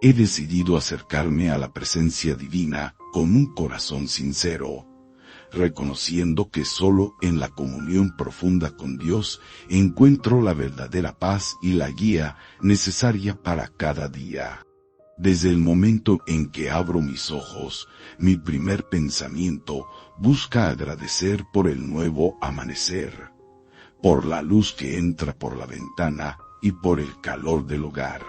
He decidido acercarme a la presencia divina con un corazón sincero, reconociendo que solo en la comunión profunda con Dios encuentro la verdadera paz y la guía necesaria para cada día. Desde el momento en que abro mis ojos, mi primer pensamiento busca agradecer por el nuevo amanecer, por la luz que entra por la ventana y por el calor del hogar.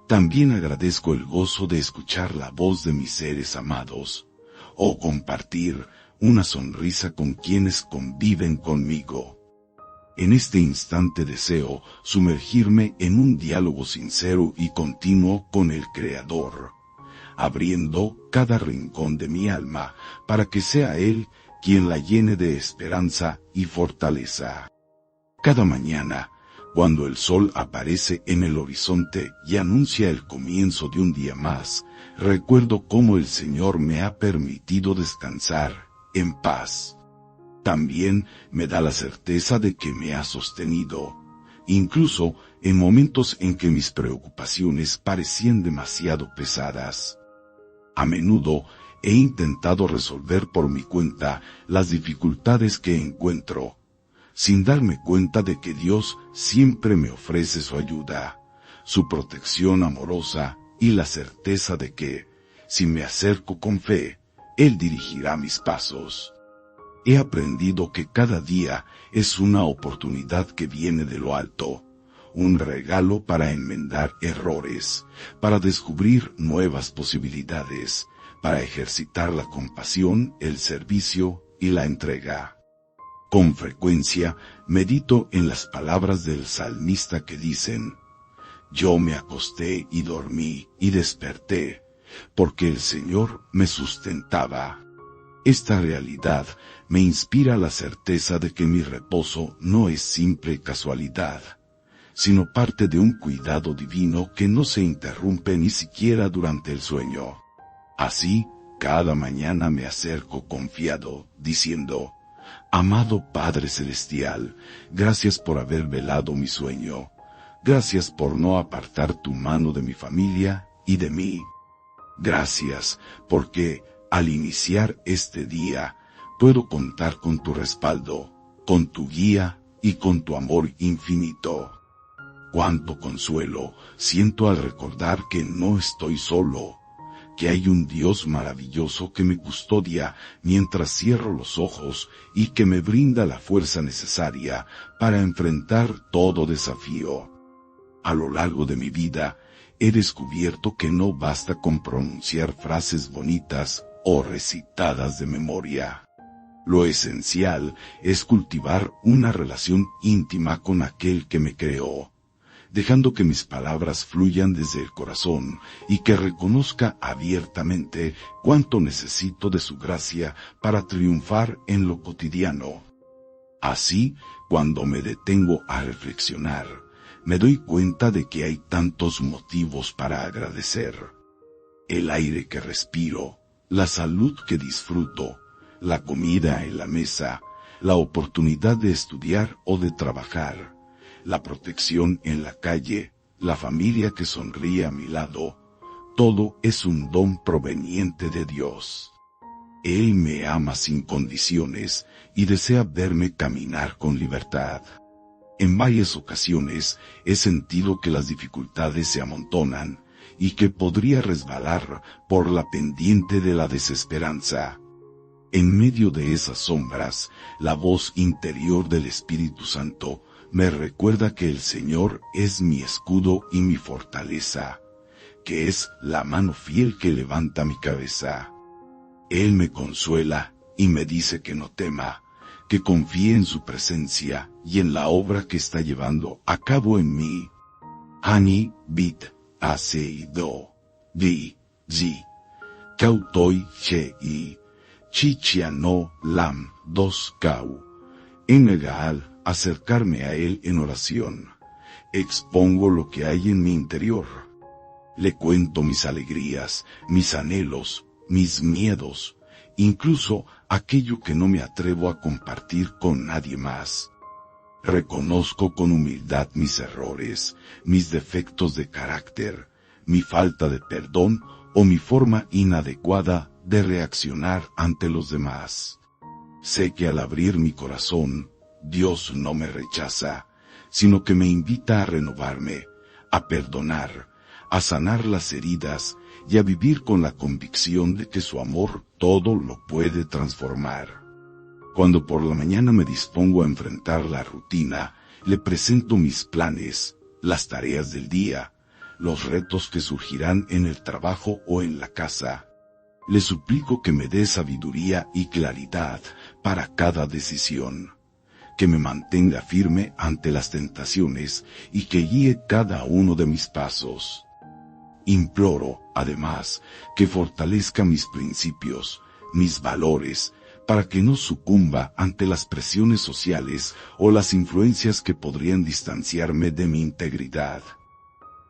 También agradezco el gozo de escuchar la voz de mis seres amados, o compartir una sonrisa con quienes conviven conmigo. En este instante deseo sumergirme en un diálogo sincero y continuo con el Creador, abriendo cada rincón de mi alma para que sea Él quien la llene de esperanza y fortaleza. Cada mañana, cuando el sol aparece en el horizonte y anuncia el comienzo de un día más, recuerdo cómo el Señor me ha permitido descansar en paz. También me da la certeza de que me ha sostenido, incluso en momentos en que mis preocupaciones parecían demasiado pesadas. A menudo he intentado resolver por mi cuenta las dificultades que encuentro, sin darme cuenta de que Dios siempre me ofrece su ayuda, su protección amorosa y la certeza de que, si me acerco con fe, Él dirigirá mis pasos. He aprendido que cada día es una oportunidad que viene de lo alto, un regalo para enmendar errores, para descubrir nuevas posibilidades, para ejercitar la compasión, el servicio y la entrega. Con frecuencia medito en las palabras del salmista que dicen: yo me acosté y dormí y desperté, porque el Señor me sustentaba. Esta realidad me inspira la certeza de que mi reposo no es simple casualidad, sino parte de un cuidado divino que no se interrumpe ni siquiera durante el sueño. Así, cada mañana me acerco confiado, diciendo: amado Padre Celestial, gracias por haber velado mi sueño. Gracias por no apartar tu mano de mi familia y de mí. Gracias, porque, al iniciar este día, puedo contar con tu respaldo, con tu guía y con tu amor infinito. Cuánto consuelo siento al recordar que no estoy solo, que hay un Dios maravilloso que me custodia mientras cierro los ojos y que me brinda la fuerza necesaria para enfrentar todo desafío. A lo largo de mi vida, he descubierto que no basta con pronunciar frases bonitas o recitadas de memoria. Lo esencial es cultivar una relación íntima con aquel que me creó, dejando que mis palabras fluyan desde el corazón y que reconozca abiertamente cuánto necesito de su gracia para triunfar en lo cotidiano. Así, cuando me detengo a reflexionar, me doy cuenta de que hay tantos motivos para agradecer. El aire que respiro, la salud que disfruto, la comida en la mesa, la oportunidad de estudiar o de trabajar, la protección en la calle, la familia que sonríe a mi lado, todo es un don proveniente de Dios. Él me ama sin condiciones y desea verme caminar con libertad. En varias ocasiones he sentido que las dificultades se amontonan y que podría resbalar por la pendiente de la desesperanza. En medio de esas sombras, la voz interior del Espíritu Santo me recuerda que el Señor es mi escudo y mi fortaleza, que es la mano fiel que levanta mi cabeza. Él me consuela y me dice que no tema, que confíe en su presencia y en la obra que está llevando a cabo en mí. Hani, bit, aseido, di, zi, kautoi, chei, chichiano, lam, dos kau. En Gaal, acercarme a Él en oración, expongo lo que hay en mi interior. Le cuento mis alegrías, mis anhelos, mis miedos, incluso aquello que no me atrevo a compartir con nadie más. Reconozco con humildad mis errores, mis defectos de carácter, mi falta de perdón o mi forma inadecuada de reaccionar ante los demás. Sé que al abrir mi corazón, Dios no me rechaza, sino que me invita a renovarme, a perdonar, a sanar las heridas y a vivir con la convicción de que su amor todo lo puede transformar. Cuando por la mañana me dispongo a enfrentar la rutina, le presento mis planes, las tareas del día, los retos que surgirán en el trabajo o en la casa. Le suplico que me dé sabiduría y claridad para cada decisión, que me mantenga firme ante las tentaciones y que guíe cada uno de mis pasos. Imploro, además, que fortalezca mis principios, mis valores, para que no sucumba ante las presiones sociales o las influencias que podrían distanciarme de mi integridad.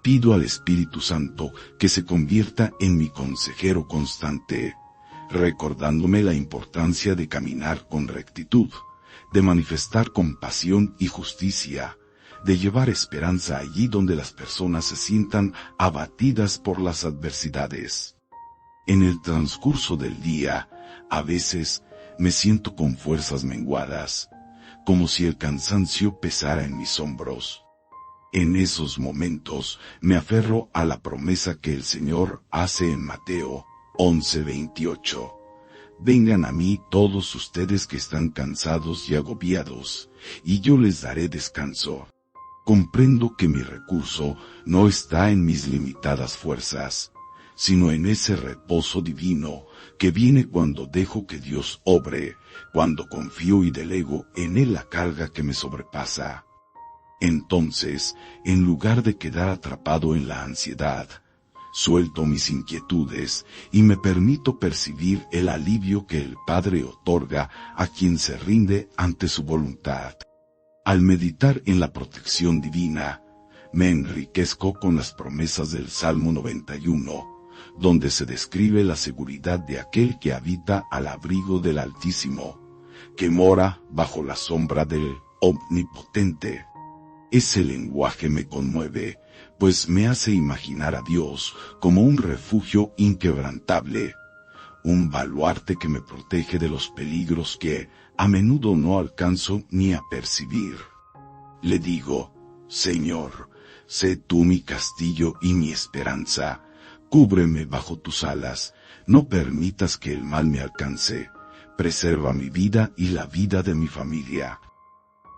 Pido al Espíritu Santo que se convierta en mi consejero constante, recordándome la importancia de caminar con rectitud, de manifestar compasión y justicia, de llevar esperanza allí donde las personas se sientan abatidas por las adversidades. En el transcurso del día, a veces, me siento con fuerzas menguadas, como si el cansancio pesara en mis hombros. En esos momentos me aferro a la promesa que el Señor hace en Mateo 11:28. Vengan a mí todos ustedes que están cansados y agobiados, y yo les daré descanso. Comprendo que mi recurso no está en mis limitadas fuerzas, sino en ese reposo divino que viene cuando dejo que Dios obre, cuando confío y delego en Él la carga que me sobrepasa. Entonces, en lugar de quedar atrapado en la ansiedad, suelto mis inquietudes y me permito percibir el alivio que el Padre otorga a quien se rinde ante su voluntad. Al meditar en la protección divina, me enriquezco con las promesas del Salmo 91, donde se describe la seguridad de aquel que habita al abrigo del Altísimo, que mora bajo la sombra del Omnipotente. Ese lenguaje me conmueve, pues me hace imaginar a Dios como un refugio inquebrantable, un baluarte que me protege de los peligros que a menudo no alcanzo ni a percibir. Le digo, Señor, sé tú mi castillo y mi esperanza, cúbreme bajo tus alas, no permitas que el mal me alcance, preserva mi vida y la vida de mi familia.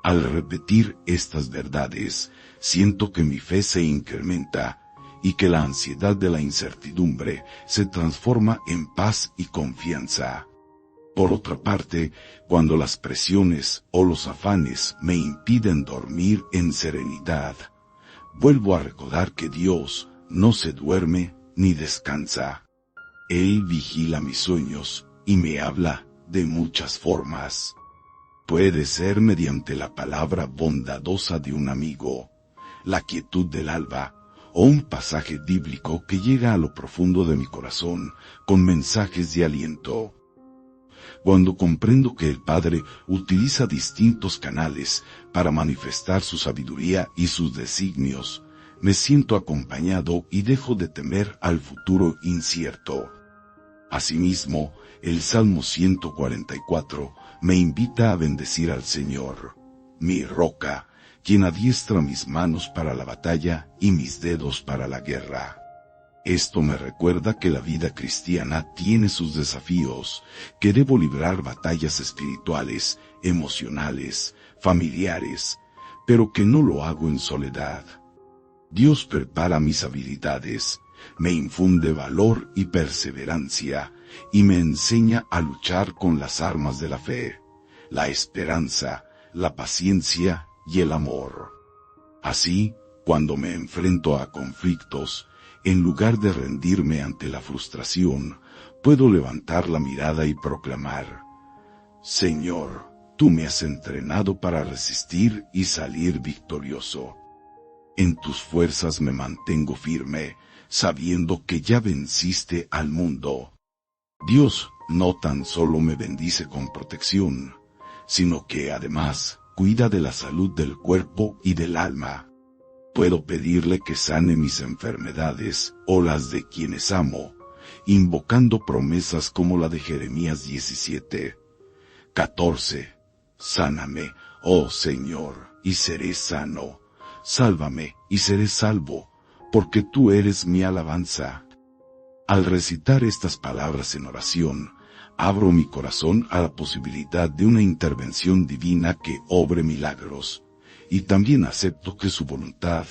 Al repetir estas verdades, siento que mi fe se incrementa y que la ansiedad de la incertidumbre se transforma en paz y confianza. Por otra parte, cuando las presiones o los afanes me impiden dormir en serenidad, vuelvo a recordar que Dios no se duerme ni descansa. Él vigila mis sueños y me habla de muchas formas. Puede ser mediante la palabra bondadosa de un amigo, la quietud del alba, o un pasaje bíblico que llega a lo profundo de mi corazón con mensajes de aliento. Cuando comprendo que el Padre utiliza distintos canales para manifestar su sabiduría y sus designios, me siento acompañado y dejo de temer al futuro incierto. Asimismo, el Salmo 144 me invita a bendecir al Señor, mi roca, quien adiestra mis manos para la batalla y mis dedos para la guerra. Esto me recuerda que la vida cristiana tiene sus desafíos, que debo librar batallas espirituales, emocionales, familiares, pero que no lo hago en soledad. Dios prepara mis habilidades, me infunde valor y perseverancia, y me enseña a luchar con las armas de la fe, la esperanza, la paciencia y el amor. Así, cuando me enfrento a conflictos, en lugar de rendirme ante la frustración, puedo levantar la mirada y proclamar: Señor, tú me has entrenado para resistir y salir victorioso. En tus fuerzas me mantengo firme, sabiendo que ya venciste al mundo. Dios no tan solo me bendice con protección, sino que además cuida de la salud del cuerpo y del alma. Puedo pedirle que sane mis enfermedades o las de quienes amo, invocando promesas como la de Jeremías 17:14. Sáname, oh Señor, y seré sano. Sálvame, y seré salvo, porque tú eres mi alabanza. Al recitar estas palabras en oración, abro mi corazón a la posibilidad de una intervención divina que obre milagros, y también acepto que su voluntad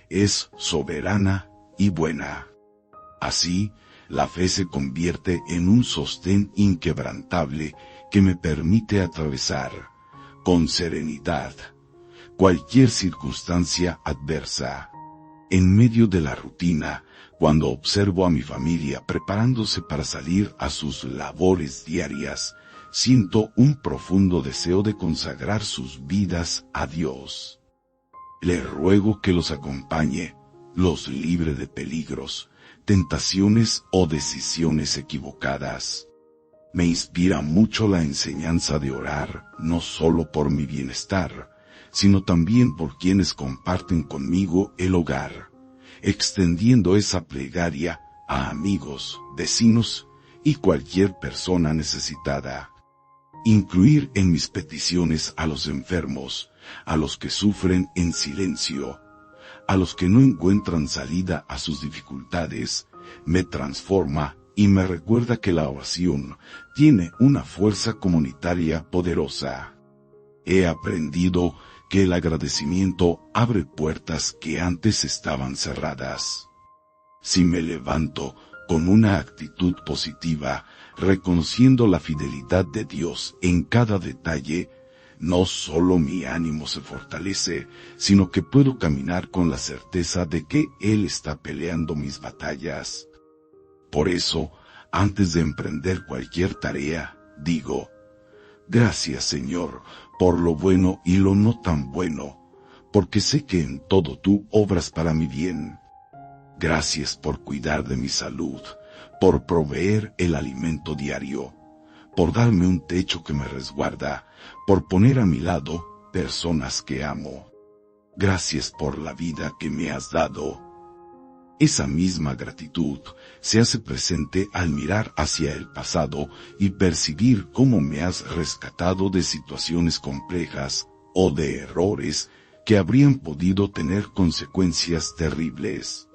es soberana y buena. Así, la fe se convierte en un sostén inquebrantable que me permite atravesar, con serenidad, cualquier circunstancia adversa. En medio de la rutina, cuando observo a mi familia preparándose para salir a sus labores diarias, siento un profundo deseo de consagrar sus vidas a Dios. Le ruego que los acompañe, los libre de peligros, tentaciones o decisiones equivocadas. Me inspira mucho la enseñanza de orar, no solo por mi bienestar, sino también por quienes comparten conmigo el hogar, extendiendo esa plegaria a amigos, vecinos y cualquier persona necesitada. Incluir en mis peticiones a los enfermos, a los que sufren en silencio, a los que no encuentran salida a sus dificultades, me transforma y me recuerda que la oración tiene una fuerza comunitaria poderosa. He aprendido que el agradecimiento abre puertas que antes estaban cerradas. Si me levanto con una actitud positiva, reconociendo la fidelidad de Dios en cada detalle, no solo mi ánimo se fortalece, sino que puedo caminar con la certeza de que Él está peleando mis batallas. Por eso, antes de emprender cualquier tarea, digo: gracias, Señor, por lo bueno y lo no tan bueno, porque sé que en todo tú obras para mi bien. Gracias por cuidar de mi salud, por proveer el alimento diario, por darme un techo que me resguarda, por poner a mi lado personas que amo. Gracias por la vida que me has dado. Esa misma gratitud se hace presente al mirar hacia el pasado y percibir cómo me has rescatado de situaciones complejas o de errores que habrían podido tener consecuencias terribles.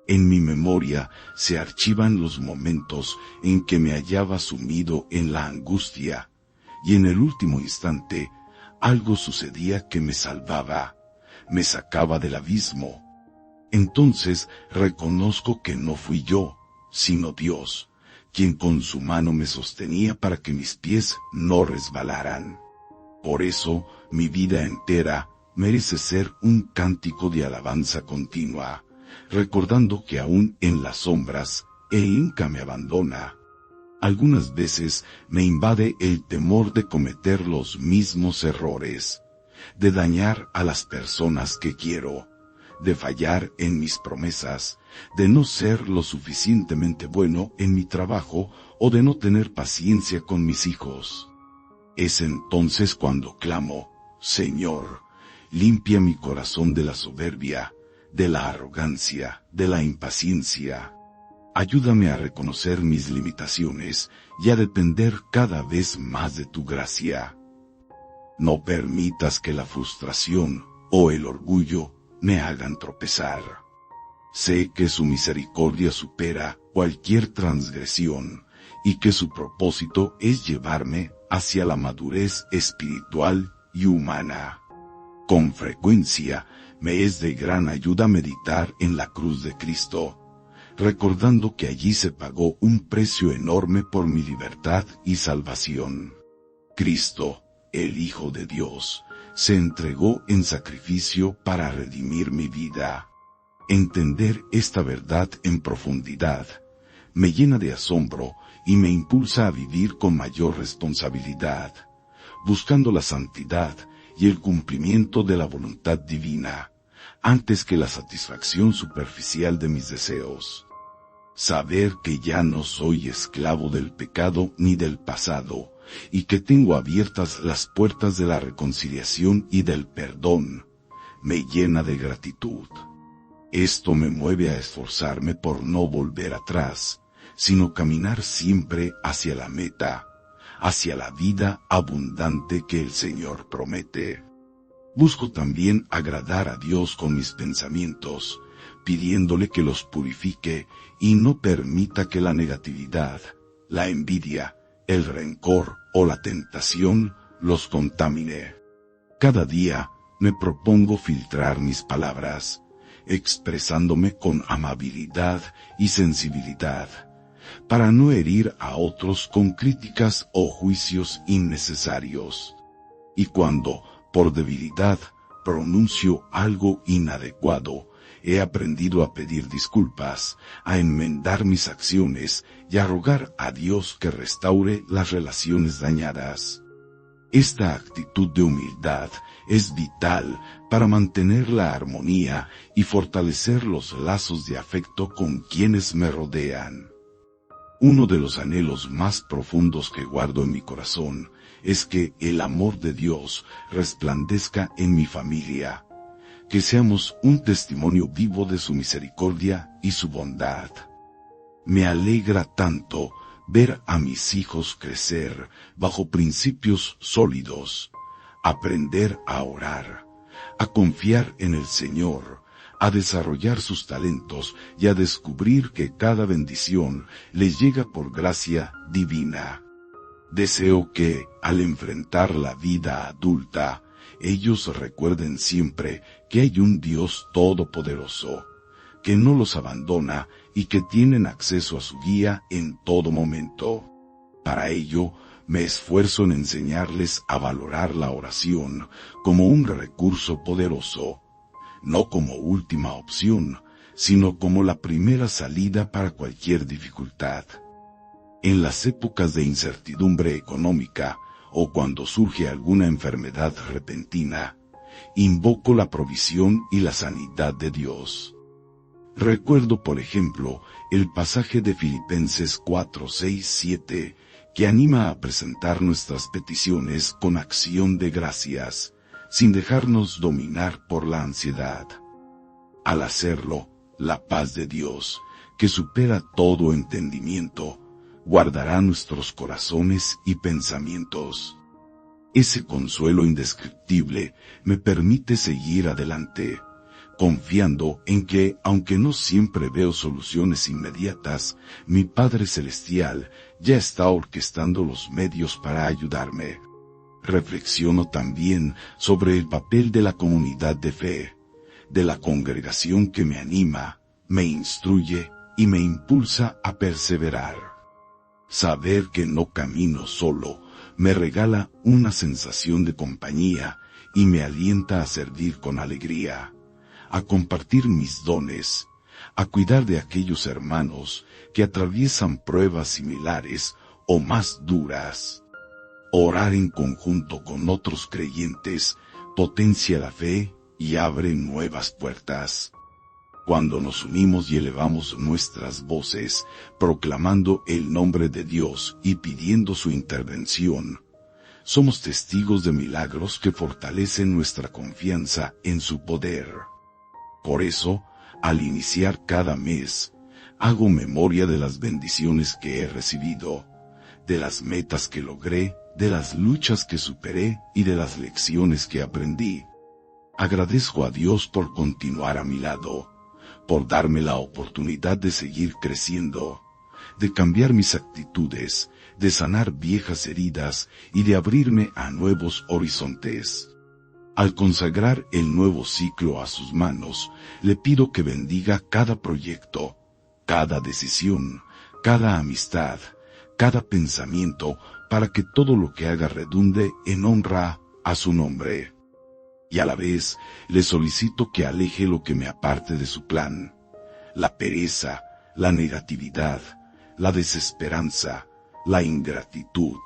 En mi memoria se archivan los momentos en que me hallaba sumido en la angustia, y en el último instante, algo sucedía que me salvaba, me sacaba del abismo. Entonces reconozco que no fui yo, sino Dios, quien con su mano me sostenía para que mis pies no resbalaran. Por eso, mi vida entera merece ser un cántico de alabanza continua, recordando que aún en las sombras, Él nunca me abandona. Algunas veces me invade el temor de cometer los mismos errores, de dañar a las personas que quiero, de fallar en mis promesas, de no ser lo suficientemente bueno en mi trabajo o de no tener paciencia con mis hijos. Es entonces cuando clamo: Señor, limpia mi corazón de la soberbia, de la arrogancia, de la impaciencia. Ayúdame a reconocer mis limitaciones y a depender cada vez más de tu gracia. No permitas que la frustración o el orgullo me hagan tropezar. Sé que su misericordia supera cualquier transgresión y que su propósito es llevarme hacia la madurez espiritual y humana. Con frecuencia me es de gran ayuda meditar en la cruz de Cristo, recordando que allí se pagó un precio enorme por mi libertad y salvación. Cristo, el Hijo de Dios, se entregó en sacrificio para redimir mi vida. Entender esta verdad en profundidad me llena de asombro y me impulsa a vivir con mayor responsabilidad, buscando la santidad y el cumplimiento de la voluntad divina, antes que la satisfacción superficial de mis deseos. Saber que ya no soy esclavo del pecado ni del pasado, y que tengo abiertas las puertas de la reconciliación y del perdón, me llena de gratitud. Esto me mueve a esforzarme por no volver atrás, sino caminar siempre hacia la meta, hacia la vida abundante que el Señor promete. Busco también agradar a Dios con mis pensamientos, pidiéndole que los purifique y no permita que la negatividad, la envidia, el rencor o la tentación los contamine. Cada día me propongo filtrar mis palabras, expresándome con amabilidad y sensibilidad, para no herir a otros con críticas o juicios innecesarios. Y cuando, por debilidad, pronuncio algo inadecuado, he aprendido a pedir disculpas, a enmendar mis acciones y a rogar a Dios que restaure las relaciones dañadas. Esta actitud de humildad es vital para mantener la armonía y fortalecer los lazos de afecto con quienes me rodean. Uno de los anhelos más profundos que guardo en mi corazón es que el amor de Dios resplandezca en mi familia, que seamos un testimonio vivo de su misericordia y su bondad. Me alegra tanto ver a mis hijos crecer bajo principios sólidos, aprender a orar, a confiar en el Señor, a desarrollar sus talentos y a descubrir que cada bendición les llega por gracia divina. Deseo que, al enfrentar la vida adulta, ellos recuerden siempre que hay un Dios todopoderoso, que no los abandona y que tienen acceso a su guía en todo momento. Para ello, me esfuerzo en enseñarles a valorar la oración como un recurso poderoso, no como última opción, sino como la primera salida para cualquier dificultad. En las épocas de incertidumbre económica, o cuando surge alguna enfermedad repentina, invoco la provisión y la sanidad de Dios. Recuerdo, por ejemplo, el pasaje de Filipenses 4:6-7, que anima a presentar nuestras peticiones con acción de gracias, sin dejarnos dominar por la ansiedad. Al hacerlo, la paz de Dios, que supera todo entendimiento, guardará nuestros corazones y pensamientos. Ese consuelo indescriptible me permite seguir adelante, confiando en que, aunque no siempre veo soluciones inmediatas, mi Padre Celestial ya está orquestando los medios para ayudarme. Reflexiono también sobre el papel de la comunidad de fe, de la congregación que me anima, me instruye y me impulsa a perseverar. Saber que no camino solo me regala una sensación de compañía y me alienta a servir con alegría, a compartir mis dones, a cuidar de aquellos hermanos que atraviesan pruebas similares o más duras. Orar en conjunto con otros creyentes potencia la fe y abre nuevas puertas. Cuando nos unimos y elevamos nuestras voces, proclamando el nombre de Dios y pidiendo su intervención, somos testigos de milagros que fortalecen nuestra confianza en su poder. Por eso, al iniciar cada mes, hago memoria de las bendiciones que he recibido, de las metas que logré, de las luchas que superé y de las lecciones que aprendí. Agradezco a Dios por continuar a mi lado, por darme la oportunidad de seguir creciendo, de cambiar mis actitudes, de sanar viejas heridas y de abrirme a nuevos horizontes. Al consagrar el nuevo ciclo a sus manos, le pido que bendiga cada proyecto, cada decisión, cada amistad, cada pensamiento, para que todo lo que haga redunde en honra a su nombre. Y a la vez, le solicito que aleje lo que me aparte de su plan, la pereza, la negatividad, la desesperanza, la ingratitud.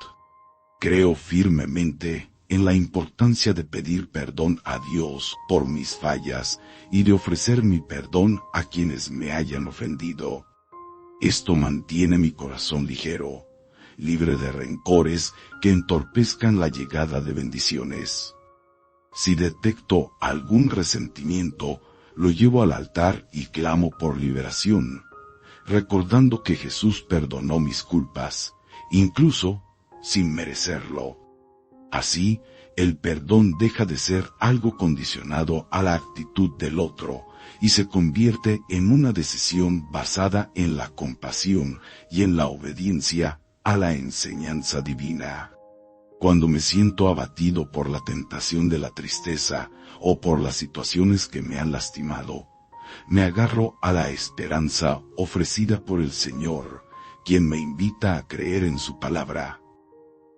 Creo firmemente en la importancia de pedir perdón a Dios por mis fallas y de ofrecer mi perdón a quienes me hayan ofendido. Esto mantiene mi corazón ligero, libre de rencores que entorpezcan la llegada de bendiciones. Si detecto algún resentimiento, lo llevo al altar y clamo por liberación, recordando que Jesús perdonó mis culpas, incluso sin merecerlo. Así, el perdón deja de ser algo condicionado a la actitud del otro, y se convierte en una decisión basada en la compasión y en la obediencia a la enseñanza divina. Cuando me siento abatido por la tentación de la tristeza o por las situaciones que me han lastimado, me agarro a la esperanza ofrecida por el Señor, quien me invita a creer en su palabra.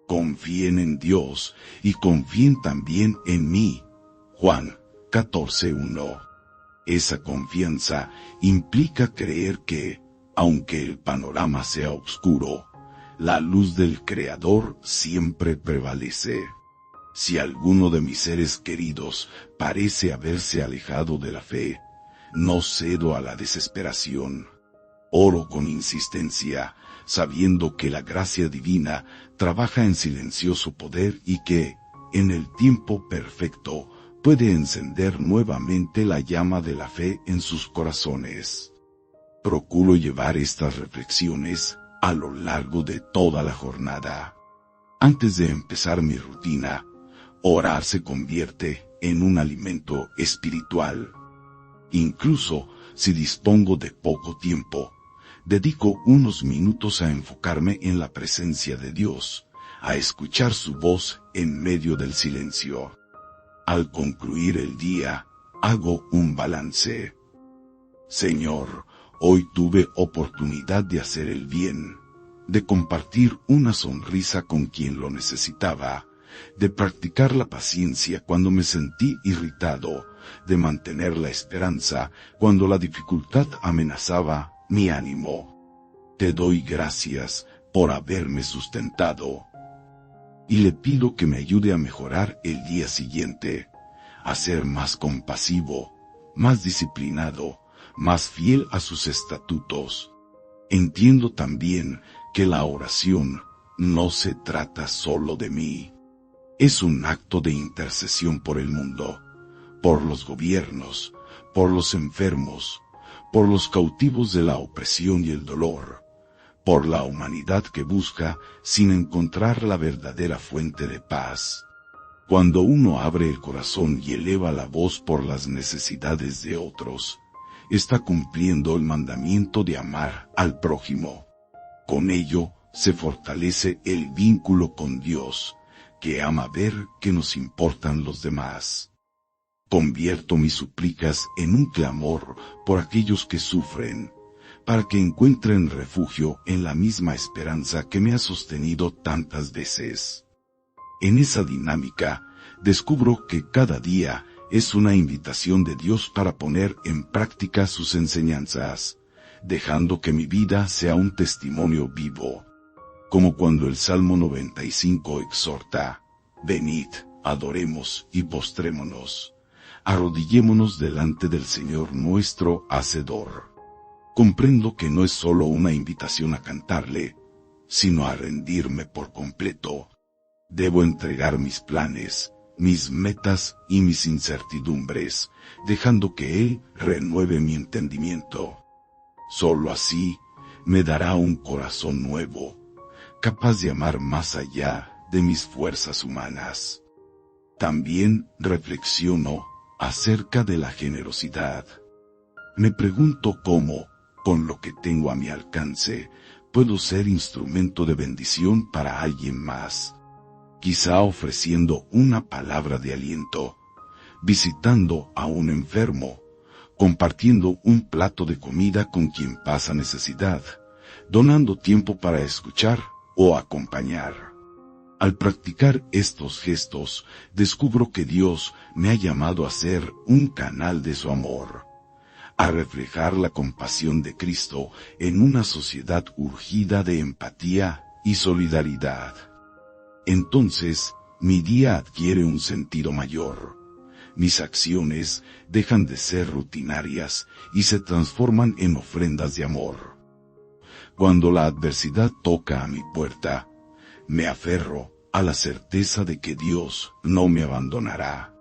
Confíen en Dios y confíen también en mí. Juan 14:1. Esa confianza implica creer que, aunque el panorama sea oscuro, la luz del Creador siempre prevalece. Si alguno de mis seres queridos parece haberse alejado de la fe, no cedo a la desesperación. Oro con insistencia, sabiendo que la gracia divina trabaja en silencioso poder y que, en el tiempo perfecto, puede encender nuevamente la llama de la fe en sus corazones. Procuro llevar estas reflexiones a lo largo de toda la jornada. Antes de empezar mi rutina, orar se convierte en un alimento espiritual. Incluso si dispongo de poco tiempo, dedico unos minutos a enfocarme en la presencia de Dios, a escuchar su voz en medio del silencio. Al concluir el día, hago un balance. Señor, hoy tuve oportunidad de hacer el bien, de compartir una sonrisa con quien lo necesitaba, de practicar la paciencia cuando me sentí irritado, de mantener la esperanza cuando la dificultad amenazaba mi ánimo. Te doy gracias por haberme sustentado. Y le pido que me ayude a mejorar el día siguiente, a ser más compasivo, más disciplinado, más fiel a sus estatutos. Entiendo también que la oración no se trata solo de mí. Es un acto de intercesión por el mundo, por los gobiernos, por los enfermos, por los cautivos de la opresión y el dolor, por la humanidad que busca sin encontrar la verdadera fuente de paz. Cuando uno abre el corazón y eleva la voz por las necesidades de otros, está cumpliendo el mandamiento de amar al prójimo. Con ello se fortalece el vínculo con Dios, que ama ver que nos importan los demás. Convierto mis súplicas en un clamor por aquellos que sufren, para que encuentren refugio en la misma esperanza que me ha sostenido tantas veces. En esa dinámica, descubro que cada día es una invitación de Dios para poner en práctica sus enseñanzas, dejando que mi vida sea un testimonio vivo. Como cuando el Salmo 95 exhorta: venid, adoremos y postrémonos, arrodillémonos delante del Señor nuestro Hacedor. Comprendo que no es solo una invitación a cantarle, sino a rendirme por completo. Debo entregar mis planes, mis metas y mis incertidumbres, dejando que Él renueve mi entendimiento. Solo así me dará un corazón nuevo, capaz de amar más allá de mis fuerzas humanas. También reflexiono acerca de la generosidad. Me pregunto cómo, con lo que tengo a mi alcance, puedo ser instrumento de bendición para alguien más. Quizá ofreciendo una palabra de aliento, visitando a un enfermo, compartiendo un plato de comida con quien pasa necesidad, donando tiempo para escuchar o acompañar. Al practicar estos gestos, descubro que Dios me ha llamado a ser un canal de su amor, a reflejar la compasión de Cristo en una sociedad urgida de empatía y solidaridad. Entonces, mi día adquiere un sentido mayor. Mis acciones dejan de ser rutinarias y se transforman en ofrendas de amor. Cuando la adversidad toca a mi puerta, me aferro a la certeza de que Dios no me abandonará.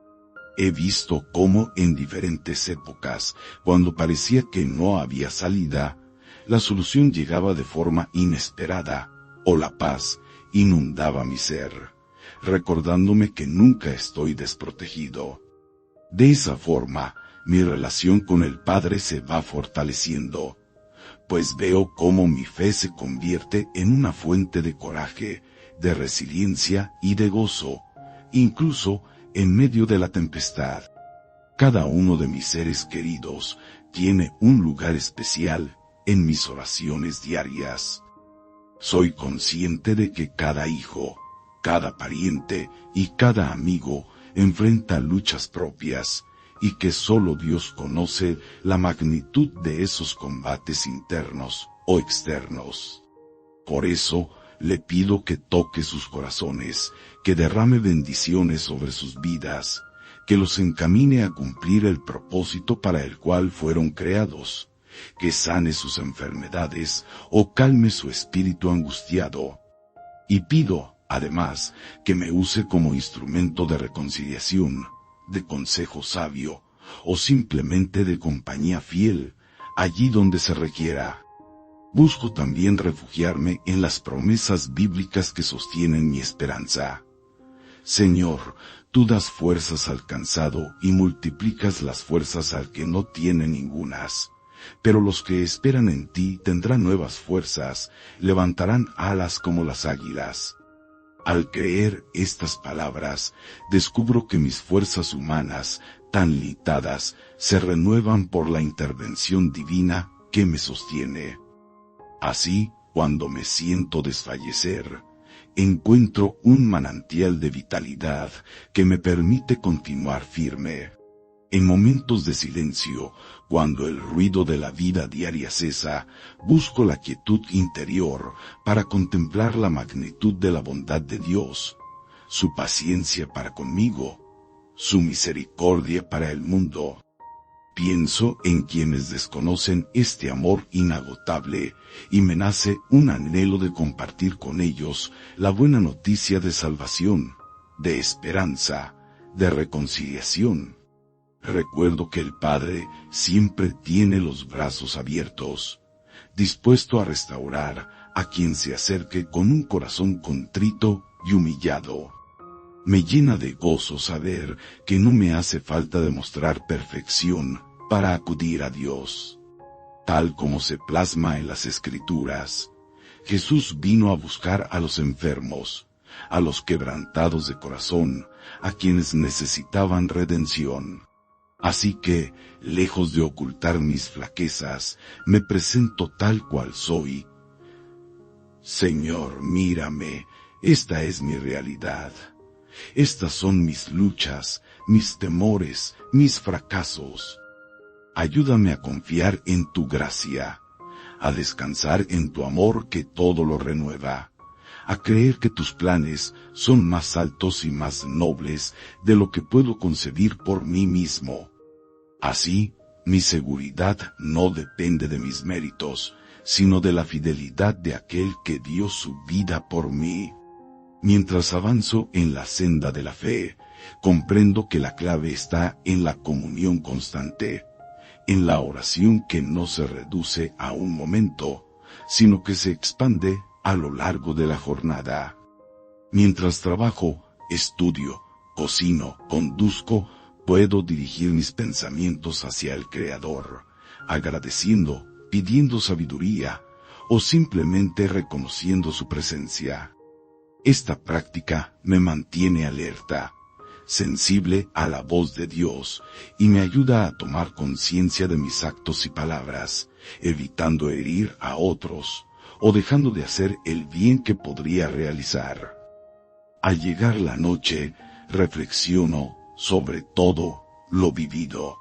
He visto cómo en diferentes épocas, cuando parecía que no había salida, la solución llegaba de forma inesperada, o la paz inundaba mi ser, recordándome que nunca estoy desprotegido. De esa forma, mi relación con el Padre se va fortaleciendo, pues veo cómo mi fe se convierte en una fuente de coraje, de resiliencia y de gozo, incluso en medio de la tempestad. Cada uno de mis seres queridos tiene un lugar especial en mis oraciones diarias. Soy consciente de que cada hijo, cada pariente y cada amigo enfrenta luchas propias, y que solo Dios conoce la magnitud de esos combates internos o externos. Por eso, le pido que toque sus corazones, que derrame bendiciones sobre sus vidas, que los encamine a cumplir el propósito para el cual fueron creados, que sane sus enfermedades o calme su espíritu angustiado. Y pido, además, que me use como instrumento de reconciliación, de consejo sabio, o simplemente de compañía fiel, allí donde se requiera. Busco también refugiarme en las promesas bíblicas que sostienen mi esperanza. Señor, tú das fuerzas al cansado y multiplicas las fuerzas al que no tiene ningunas. Pero los que esperan en ti tendrán nuevas fuerzas, levantarán alas como las águilas. Al creer estas palabras, descubro que mis fuerzas humanas, tan limitadas, se renuevan por la intervención divina que me sostiene. Así, cuando me siento desfallecer, encuentro un manantial de vitalidad que me permite continuar firme. En momentos de silencio, cuando el ruido de la vida diaria cesa, busco la quietud interior para contemplar la magnitud de la bondad de Dios, su paciencia para conmigo, su misericordia para el mundo. Pienso en quienes desconocen este amor inagotable, y me nace un anhelo de compartir con ellos la buena noticia de salvación, de esperanza, de reconciliación. Recuerdo que el Padre siempre tiene los brazos abiertos, dispuesto a restaurar a quien se acerque con un corazón contrito y humillado. Me llena de gozo saber que no me hace falta demostrar perfección para acudir a Dios. Tal como se plasma en las Escrituras, Jesús vino a buscar a los enfermos, a los quebrantados de corazón, a quienes necesitaban redención. Así que, lejos de ocultar mis flaquezas, me presento tal cual soy. Señor, mírame, esta es mi realidad. Estas son mis luchas, mis temores, mis fracasos. Ayúdame a confiar en tu gracia, a descansar en tu amor que todo lo renueva, a creer que tus planes son más altos y más nobles de lo que puedo concebir por mí mismo. Así, mi seguridad no depende de mis méritos, sino de la fidelidad de aquel que dio su vida por mí. Mientras avanzo en la senda de la fe, comprendo que la clave está en la comunión constante, en la oración que no se reduce a un momento, sino que se expande a lo largo de la jornada. Mientras trabajo, estudio, cocino, conduzco, puedo dirigir mis pensamientos hacia el Creador, agradeciendo, pidiendo sabiduría, o simplemente reconociendo su presencia. Esta práctica me mantiene alerta, sensible a la voz de Dios, y me ayuda a tomar conciencia de mis actos y palabras, evitando herir a otros, o dejando de hacer el bien que podría realizar. Al llegar la noche, reflexiono sobre todo lo vivido.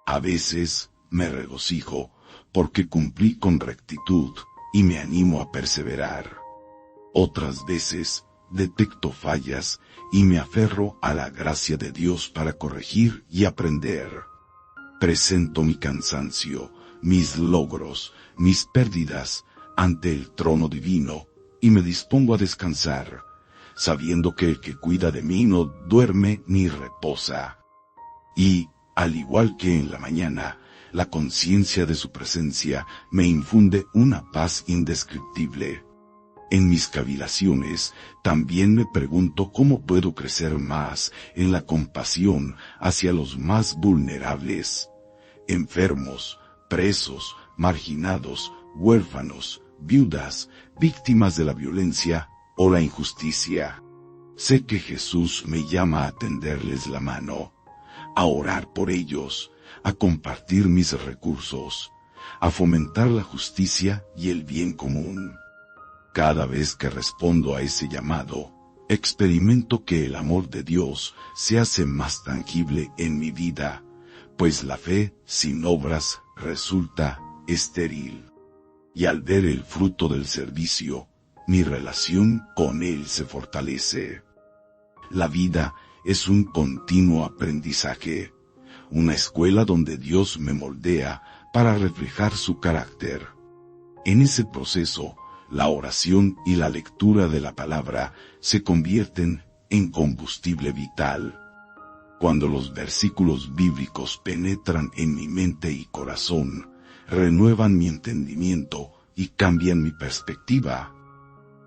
A veces me regocijo porque cumplí con rectitud y me animo a perseverar. Otras veces detecto fallas y me aferro a la gracia de Dios para corregir y aprender. Presento mi cansancio, mis logros, mis pérdidas ante el trono divino y me dispongo a descansar, sabiendo que el que cuida de mí no duerme ni reposa. Y, al igual que en la mañana, la conciencia de su presencia me infunde una paz indescriptible. En mis cavilaciones, también me pregunto cómo puedo crecer más en la compasión hacia los más vulnerables, enfermos, presos, marginados, huérfanos, viudas, víctimas de la violencia o la injusticia. Sé que Jesús me llama a tenderles la mano, a orar por ellos, a compartir mis recursos, a fomentar la justicia y el bien común. Cada vez que respondo a ese llamado, experimento que el amor de Dios se hace más tangible en mi vida, pues la fe sin obras resulta estéril. Y al ver el fruto del servicio, mi relación con Él se fortalece. La vida es un continuo aprendizaje, una escuela donde Dios me moldea para reflejar su carácter. En ese proceso, la oración y la lectura de la palabra se convierten en combustible vital. Cuando los versículos bíblicos penetran en mi mente y corazón, renuevan mi entendimiento y cambian mi perspectiva.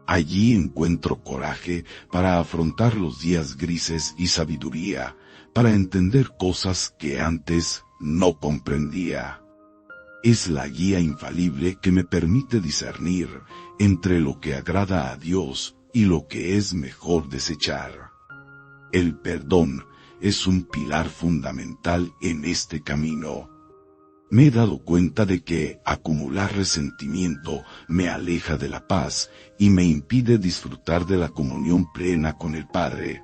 Allí encuentro coraje para afrontar los días grises y sabiduría para entender cosas que antes no comprendía. Es la guía infalible que me permite discernir entre lo que agrada a Dios y lo que es mejor desechar. El perdón es un pilar fundamental en este camino. Me he dado cuenta de que acumular resentimiento me aleja de la paz y me impide disfrutar de la comunión plena con el Padre.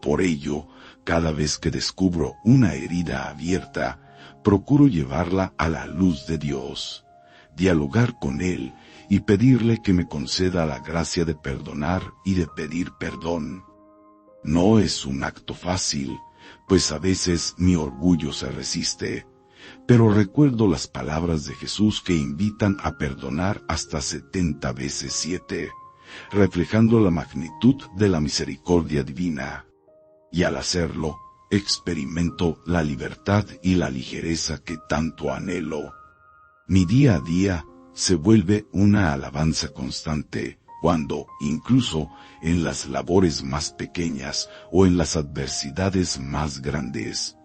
Por ello, cada vez que descubro una herida abierta, procuro llevarla a la luz de Dios, dialogar con Él y pedirle que me conceda la gracia de perdonar y de pedir perdón. No es un acto fácil, pues a veces mi orgullo se resiste, pero recuerdo las palabras de Jesús que invitan a perdonar hasta 70 veces 7, reflejando la magnitud de la misericordia divina. Y al hacerlo, experimento la libertad y la ligereza que tanto anhelo. Mi día a día se vuelve una alabanza constante, cuando, incluso en las labores más pequeñas o en las adversidades más grandes,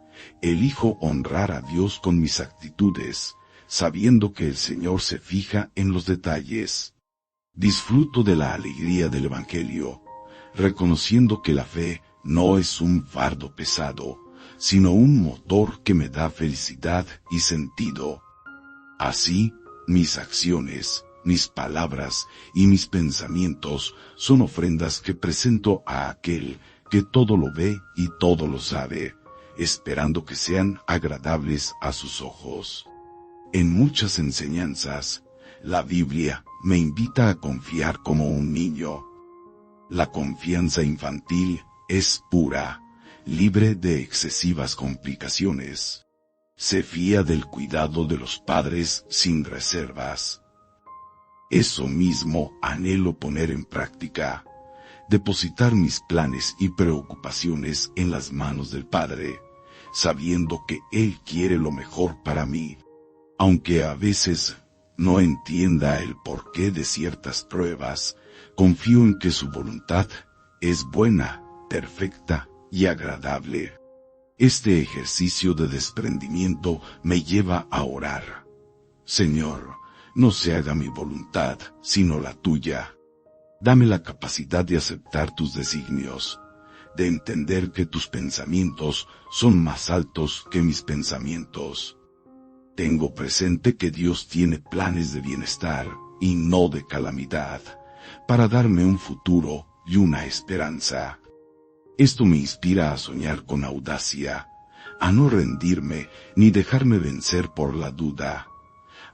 elijo honrar a Dios con mis actitudes, sabiendo que el Señor se fija en los detalles. Disfruto de la alegría del Evangelio, reconociendo que la fe no es un fardo pesado, sino un motor que me da felicidad y sentido. Así, mis acciones, mis palabras y mis pensamientos son ofrendas que presento a aquel que todo lo ve y todo lo sabe, esperando que sean agradables a sus ojos. En muchas enseñanzas, la Biblia me invita a confiar como un niño. La confianza infantil es pura, libre de excesivas complicaciones. Se fía del cuidado de los padres sin reservas. Eso mismo anhelo poner en práctica, depositar mis planes y preocupaciones en las manos del Padre, sabiendo que Él quiere lo mejor para mí, aunque a veces no entienda el porqué de ciertas pruebas. Confío en que su voluntad es buena, perfecta y agradable. Este ejercicio de desprendimiento me lleva a orar. Señor, no se haga mi voluntad, sino la tuya. Dame la capacidad de aceptar tus designios, de entender que tus pensamientos son más altos que mis pensamientos. Tengo presente que Dios tiene planes de bienestar y no de calamidad, para darme un futuro y una esperanza. Esto me inspira a soñar con audacia, a no rendirme ni dejarme vencer por la duda,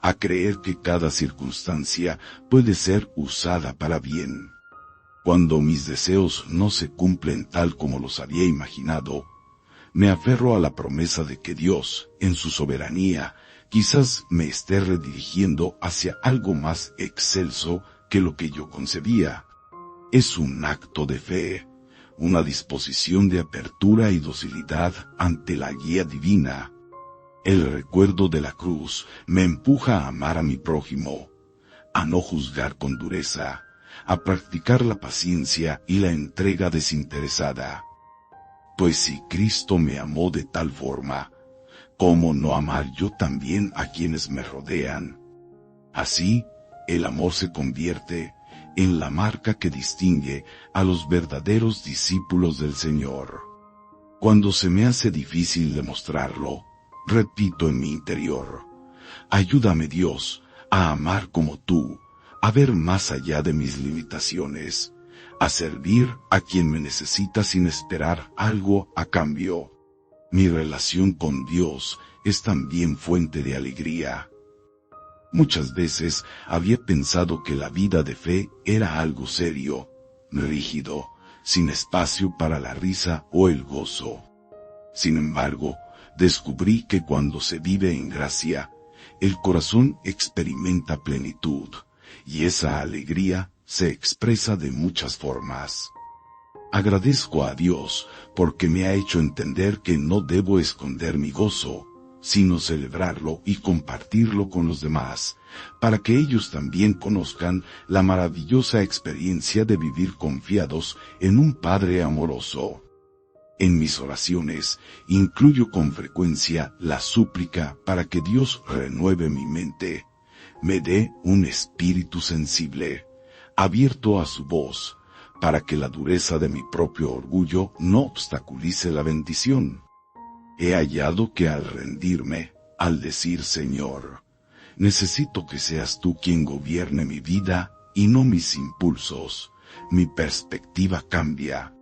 a creer que cada circunstancia puede ser usada para bien. Cuando mis deseos no se cumplen tal como los había imaginado, me aferro a la promesa de que Dios, en su soberanía, quizás me esté redirigiendo hacia algo más excelso que lo que yo concebía. Es un acto de fe, una disposición de apertura y docilidad ante la guía divina. El recuerdo de la cruz me empuja a amar a mi prójimo, a no juzgar con dureza, a practicar la paciencia y la entrega desinteresada. Pues si Cristo me amó de tal forma, ¿cómo no amar yo también a quienes me rodean? Así, el amor se convierte en la marca que distingue a los verdaderos discípulos del Señor. Cuando se me hace difícil demostrarlo, repito en mi interior: ayúdame, Dios, a amar como tú, a ver más allá de mis limitaciones, a servir a quien me necesita sin esperar algo a cambio. Mi relación con Dios es también fuente de alegría. Muchas veces había pensado que la vida de fe era algo serio, rígido, sin espacio para la risa o el gozo. Sin embargo, descubrí que cuando se vive en gracia, el corazón experimenta plenitud, y esa alegría se expresa de muchas formas. Agradezco a Dios porque me ha hecho entender que no debo esconder mi gozo, sino celebrarlo y compartirlo con los demás, para que ellos también conozcan la maravillosa experiencia de vivir confiados en un Padre amoroso. En mis oraciones, incluyo con frecuencia la súplica para que Dios renueve mi mente, me dé un espíritu sensible, abierto a su voz, para que la dureza de mi propio orgullo no obstaculice la bendición. He hallado que al rendirme, al decir Señor, necesito que seas tú quien gobierne mi vida y no mis impulsos, mi perspectiva cambia.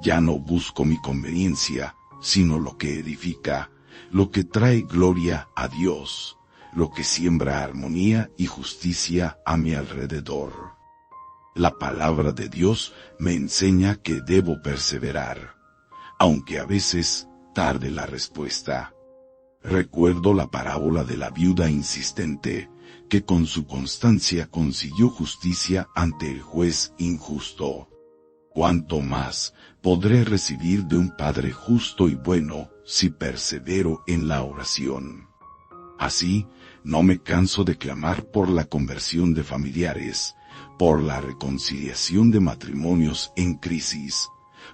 Ya no busco mi conveniencia, sino lo que edifica, lo que trae gloria a Dios, lo que siembra armonía y justicia a mi alrededor. La palabra de Dios me enseña que debo perseverar, aunque a veces tarde la respuesta. Recuerdo la parábola de la viuda insistente, que con su constancia consiguió justicia ante el juez injusto. ¿Cuánto más podré recibir de un Padre justo y bueno si persevero en la oración? Así, no me canso de clamar por la conversión de familiares, por la reconciliación de matrimonios en crisis,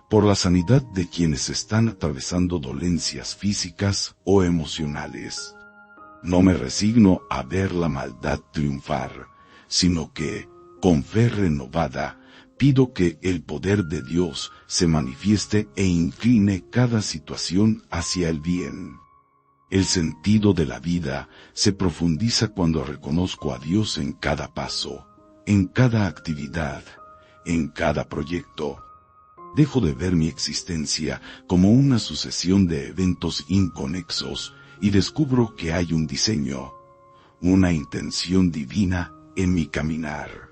por la sanidad de quienes están atravesando dolencias físicas o emocionales. No me resigno a ver la maldad triunfar, sino que, con fe renovada, pido que el poder de Dios se manifieste e incline cada situación hacia el bien. El sentido de la vida se profundiza cuando reconozco a Dios en cada paso, en cada actividad, en cada proyecto. Dejo de ver mi existencia como una sucesión de eventos inconexos y descubro que hay un diseño, una intención divina en mi caminar.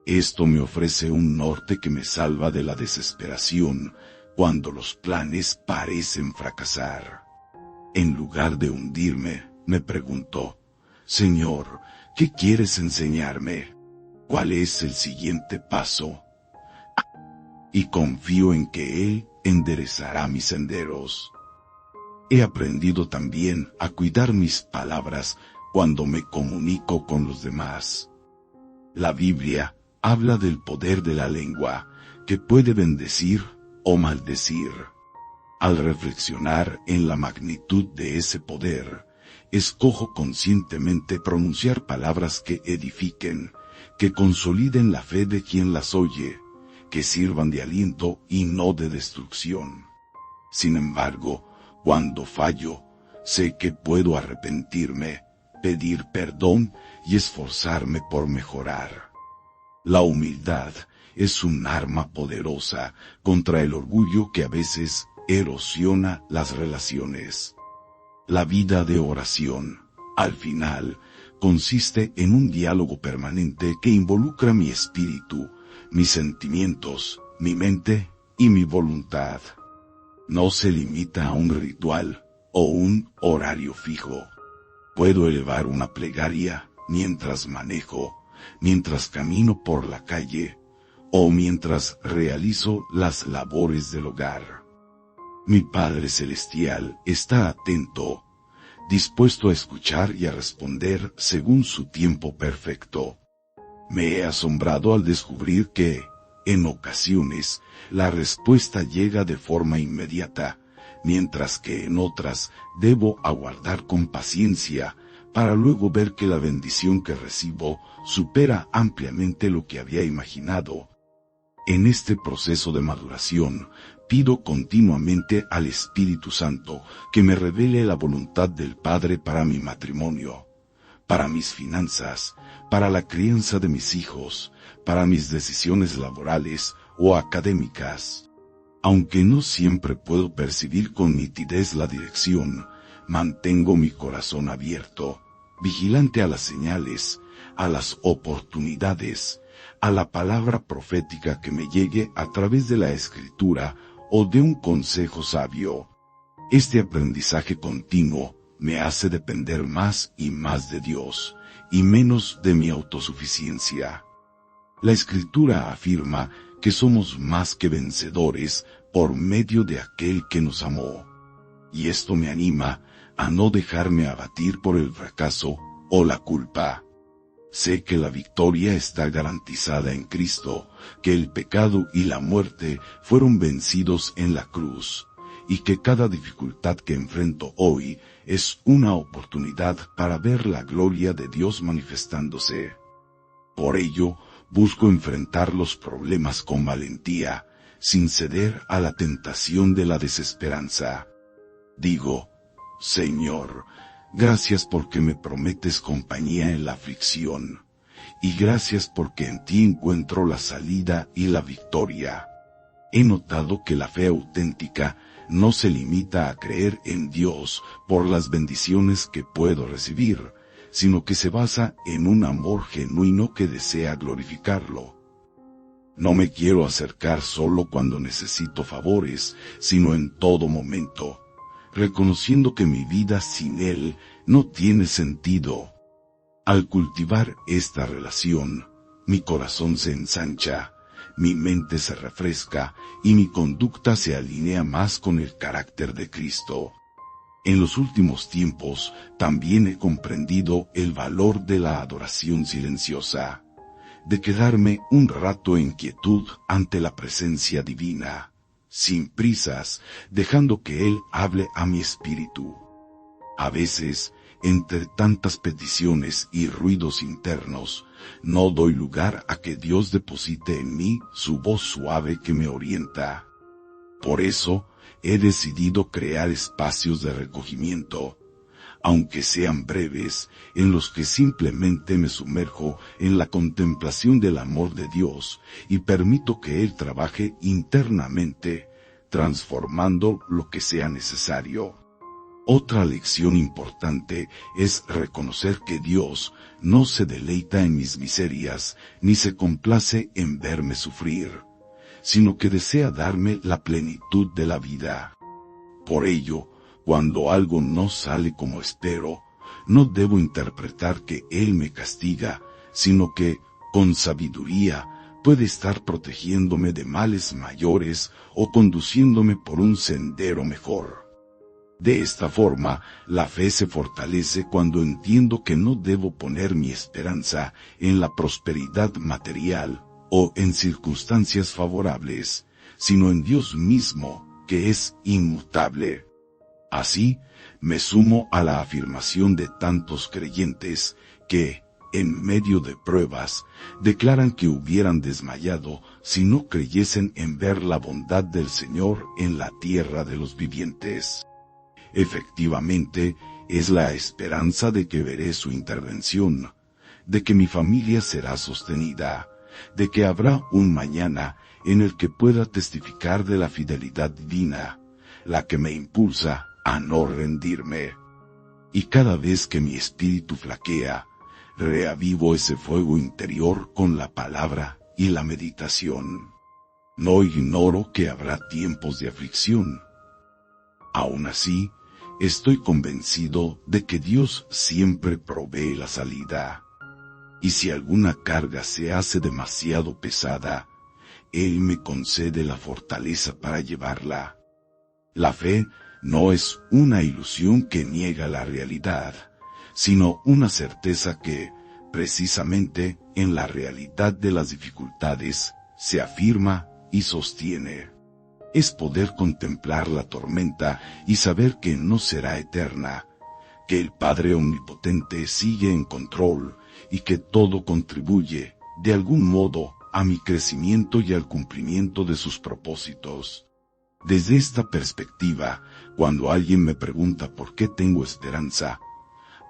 Esto me ofrece un norte que me salva de la desesperación cuando los planes parecen fracasar. En lugar de hundirme, me pregunto: Señor, ¿qué quieres enseñarme? ¿Cuál es el siguiente paso? Y confío en que Él enderezará mis senderos. He aprendido también a cuidar mis palabras cuando me comunico con los demás. La Biblia habla del poder de la lengua, que puede bendecir o maldecir. Al reflexionar en la magnitud de ese poder, escojo conscientemente pronunciar palabras que edifiquen, que consoliden la fe de quien las oye, que sirvan de aliento y no de destrucción. Sin embargo, cuando fallo, sé que puedo arrepentirme, pedir perdón y esforzarme por mejorar. La humildad es un arma poderosa contra el orgullo que a veces erosiona las relaciones. La vida de oración, al final, consiste en un diálogo permanente que involucra mi espíritu, mis sentimientos, mi mente y mi voluntad. No se limita a un ritual o un horario fijo. Puedo elevar una plegaria mientras manejo, mientras camino por la calle, o mientras realizo las labores del hogar. Mi Padre Celestial está atento, dispuesto a escuchar y a responder según su tiempo perfecto. Me he asombrado al descubrir que, en ocasiones, la respuesta llega de forma inmediata, mientras que en otras debo aguardar con paciencia, para luego ver que la bendición que recibo supera ampliamente lo que había imaginado. En este proceso de maduración, pido continuamente al Espíritu Santo que me revele la voluntad del Padre para mi matrimonio, para mis finanzas, para la crianza de mis hijos, para mis decisiones laborales o académicas. Aunque no siempre puedo percibir con nitidez la dirección, mantengo mi corazón abierto, vigilante a las señales, a las oportunidades, a la palabra profética que me llegue a través de la Escritura o de un consejo sabio. Este aprendizaje continuo me hace depender más y más de Dios, y menos de mi autosuficiencia. La Escritura afirma que somos más que vencedores por medio de aquel que nos amó. Y esto me anima a no dejarme abatir por el fracaso o la culpa. Sé que la victoria está garantizada en Cristo, que el pecado y la muerte fueron vencidos en la cruz, y que cada dificultad que enfrento hoy es una oportunidad para ver la gloria de Dios manifestándose. Por ello, busco enfrentar los problemas con valentía, sin ceder a la tentación de la desesperanza. Digo, Señor, gracias porque me prometes compañía en la aflicción, y gracias porque en ti encuentro la salida y la victoria. He notado que la fe auténtica no se limita a creer en Dios por las bendiciones que puedo recibir, sino que se basa en un amor genuino que desea glorificarlo. No me quiero acercar solo cuando necesito favores, sino en todo momento, reconociendo que mi vida sin Él no tiene sentido. Al cultivar esta relación, mi corazón se ensancha, mi mente se refresca y mi conducta se alinea más con el carácter de Cristo. En los últimos tiempos también he comprendido el valor de la adoración silenciosa, de quedarme un rato en quietud ante la presencia divina, sin prisas, dejando que Él hable a mi espíritu. A veces, entre tantas peticiones y ruidos internos, no doy lugar a que Dios deposite en mí su voz suave que me orienta. Por eso, he decidido crear espacios de recogimiento, aunque sean breves, en los que simplemente me sumerjo en la contemplación del amor de Dios y permito que Él trabaje internamente, transformando lo que sea necesario. Otra lección importante es reconocer que Dios no se deleita en mis miserias, ni se complace en verme sufrir, sino que desea darme la plenitud de la vida. Por ello, cuando algo no sale como espero, no debo interpretar que Él me castiga, sino que, con sabiduría, puede estar protegiéndome de males mayores o conduciéndome por un sendero mejor. De esta forma, la fe se fortalece cuando entiendo que no debo poner mi esperanza en la prosperidad material o en circunstancias favorables, sino en Dios mismo, que es inmutable. Así, me sumo a la afirmación de tantos creyentes que, en medio de pruebas, declaran que hubieran desmayado si no creyesen en ver la bondad del Señor en la tierra de los vivientes. Efectivamente, es la esperanza de que veré su intervención, de que mi familia será sostenida, de que habrá un mañana en el que pueda testificar de la fidelidad divina, la que me impulsa a no rendirme. Y cada vez que mi espíritu flaquea, reavivo ese fuego interior con la palabra y la meditación. No ignoro que habrá tiempos de aflicción. Aún así, estoy convencido de que Dios siempre provee la salida. Y si alguna carga se hace demasiado pesada, Él me concede la fortaleza para llevarla. La fe no es una ilusión que niega la realidad, sino una certeza que, precisamente, en la realidad de las dificultades, se afirma y sostiene. Es poder contemplar la tormenta y saber que no será eterna, que el Padre Omnipotente sigue en control y que todo contribuye, de algún modo, a mi crecimiento y al cumplimiento de sus propósitos. Desde esta perspectiva, cuando alguien me pregunta por qué tengo esperanza,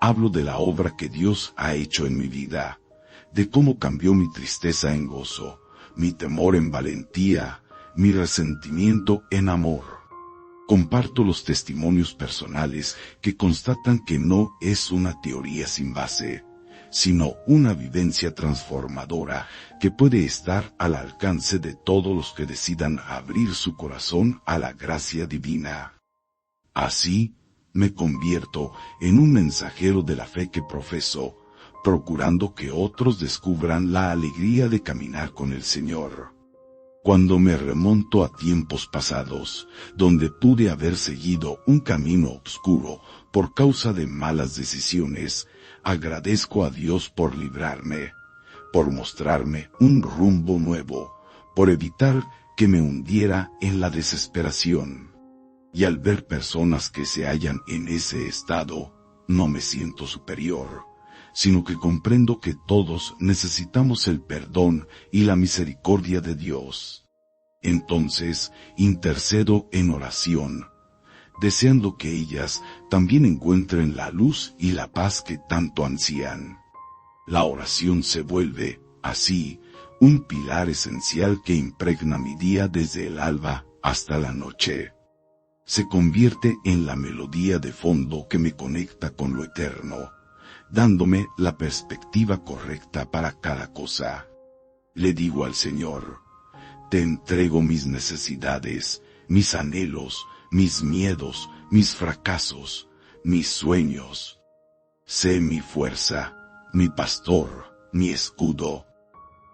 hablo de la obra que Dios ha hecho en mi vida, de cómo cambió mi tristeza en gozo, mi temor en valentía, mi resentimiento en amor. Comparto los testimonios personales que constatan que no es una teoría sin base, sino una vivencia transformadora que puede estar al alcance de todos los que decidan abrir su corazón a la gracia divina. Así, me convierto en un mensajero de la fe que profeso, procurando que otros descubran la alegría de caminar con el Señor. Cuando me remonto a tiempos pasados, donde pude haber seguido un camino oscuro por causa de malas decisiones, agradezco a Dios por librarme, por mostrarme un rumbo nuevo, por evitar que me hundiera en la desesperación. Y al ver personas que se hallan en ese estado, no me siento superior, sino que comprendo que todos necesitamos el perdón y la misericordia de Dios. Entonces, intercedo en oración, deseando que ellas también encuentren la luz y la paz que tanto ansían. La oración se vuelve, así, un pilar esencial que impregna mi día desde el alba hasta la noche. Se convierte en la melodía de fondo que me conecta con lo eterno, dándome la perspectiva correcta para cada cosa. Le digo al Señor: te entrego mis necesidades, mis anhelos, mis miedos, mis fracasos, mis sueños. Sé mi fuerza, mi pastor, mi escudo.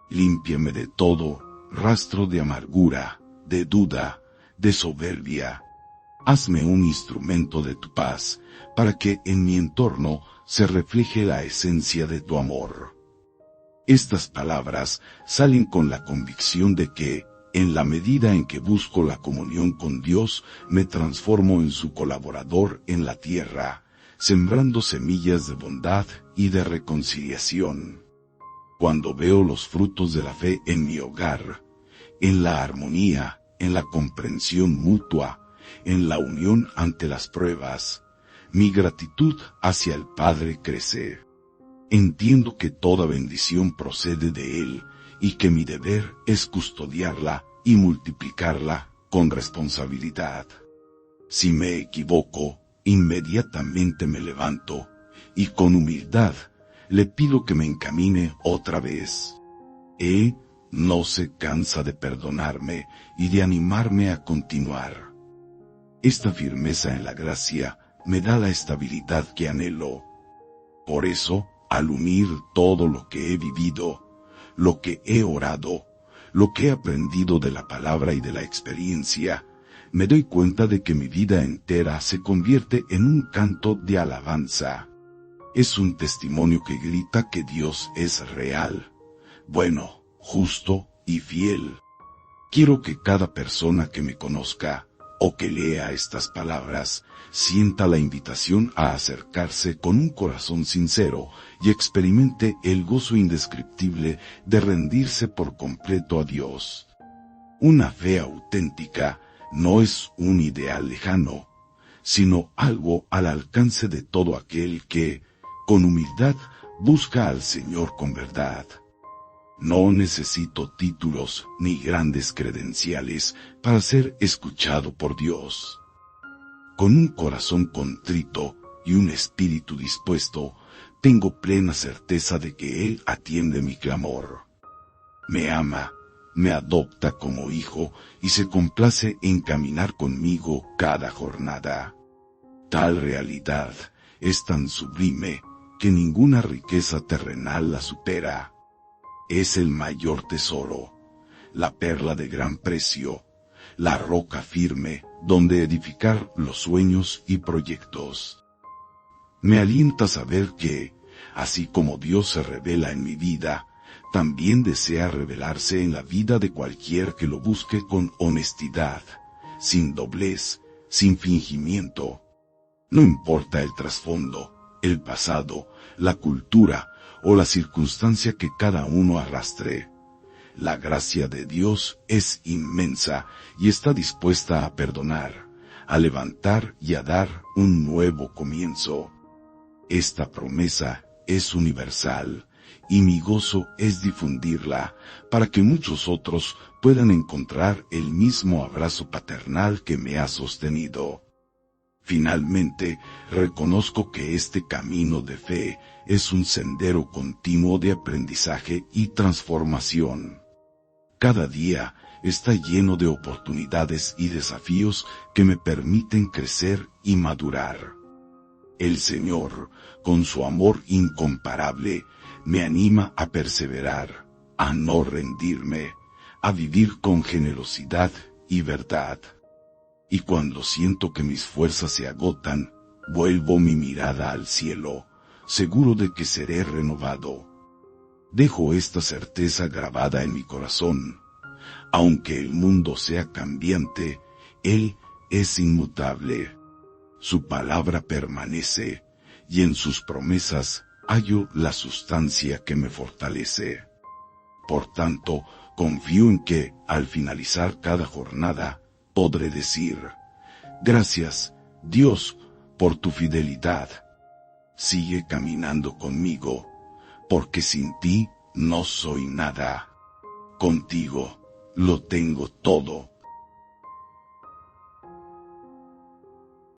Límpiame de todo rastro de amargura, de duda, de soberbia. Hazme un instrumento de tu paz, para que en mi entorno se refleje la esencia de tu amor. Estas palabras salen con la convicción de que, en la medida en que busco la comunión con Dios, me transformo en su colaborador en la tierra, sembrando semillas de bondad y de reconciliación. Cuando veo los frutos de la fe en mi hogar, en la armonía, en la comprensión mutua, en la unión ante las pruebas, mi gratitud hacia el Padre crece. Entiendo que toda bendición procede de Él, y que mi deber es custodiarla y multiplicarla con responsabilidad. Si me equivoco, inmediatamente me levanto, y con humildad le pido que me encamine otra vez. Él no se cansa de perdonarme y de animarme a continuar. Esta firmeza en la gracia me da la estabilidad que anhelo. Por eso, al unir todo lo que he vivido, lo que he orado, lo que he aprendido de la palabra y de la experiencia, me doy cuenta de que mi vida entera se convierte en un canto de alabanza. Es un testimonio que grita que Dios es real, bueno, justo y fiel. Quiero que cada persona que me conozca, o que lea estas palabras, sienta la invitación a acercarse con un corazón sincero y experimente el gozo indescriptible de rendirse por completo a Dios. Una fe auténtica no es un ideal lejano, sino algo al alcance de todo aquel que, con humildad, busca al Señor con verdad. No necesito títulos ni grandes credenciales para ser escuchado por Dios. Con un corazón contrito y un espíritu dispuesto, tengo plena certeza de que Él atiende mi clamor. Me ama, me adopta como hijo y se complace en caminar conmigo cada jornada. Tal realidad es tan sublime que ninguna riqueza terrenal la supera. Es el mayor tesoro, la perla de gran precio, la roca firme, donde edificar los sueños y proyectos. Me alienta saber que, así como Dios se revela en mi vida, también desea revelarse en la vida de cualquier que lo busque con honestidad, sin doblez, sin fingimiento. No importa el trasfondo, el pasado, la cultura o la circunstancia que cada uno arrastre. La gracia de Dios es inmensa y está dispuesta a perdonar, a levantar y a dar un nuevo comienzo. Esta promesa es universal, y mi gozo es difundirla, para que muchos otros puedan encontrar el mismo abrazo paternal que me ha sostenido. Finalmente, reconozco que este camino de fe es un sendero continuo de aprendizaje y transformación. Cada día está lleno de oportunidades y desafíos que me permiten crecer y madurar. El Señor, con su amor incomparable, me anima a perseverar, a no rendirme, a vivir con generosidad y verdad. Y cuando siento que mis fuerzas se agotan, vuelvo mi mirada al cielo, seguro de que seré renovado. Dejo esta certeza grabada en mi corazón. Aunque el mundo sea cambiante, Él es inmutable. Su palabra permanece, y en sus promesas hallo la sustancia que me fortalece. Por tanto, confío en que, al finalizar cada jornada, podré decir: gracias, Dios, por tu fidelidad. Sigue caminando conmigo, porque sin ti no soy nada. Contigo lo tengo todo.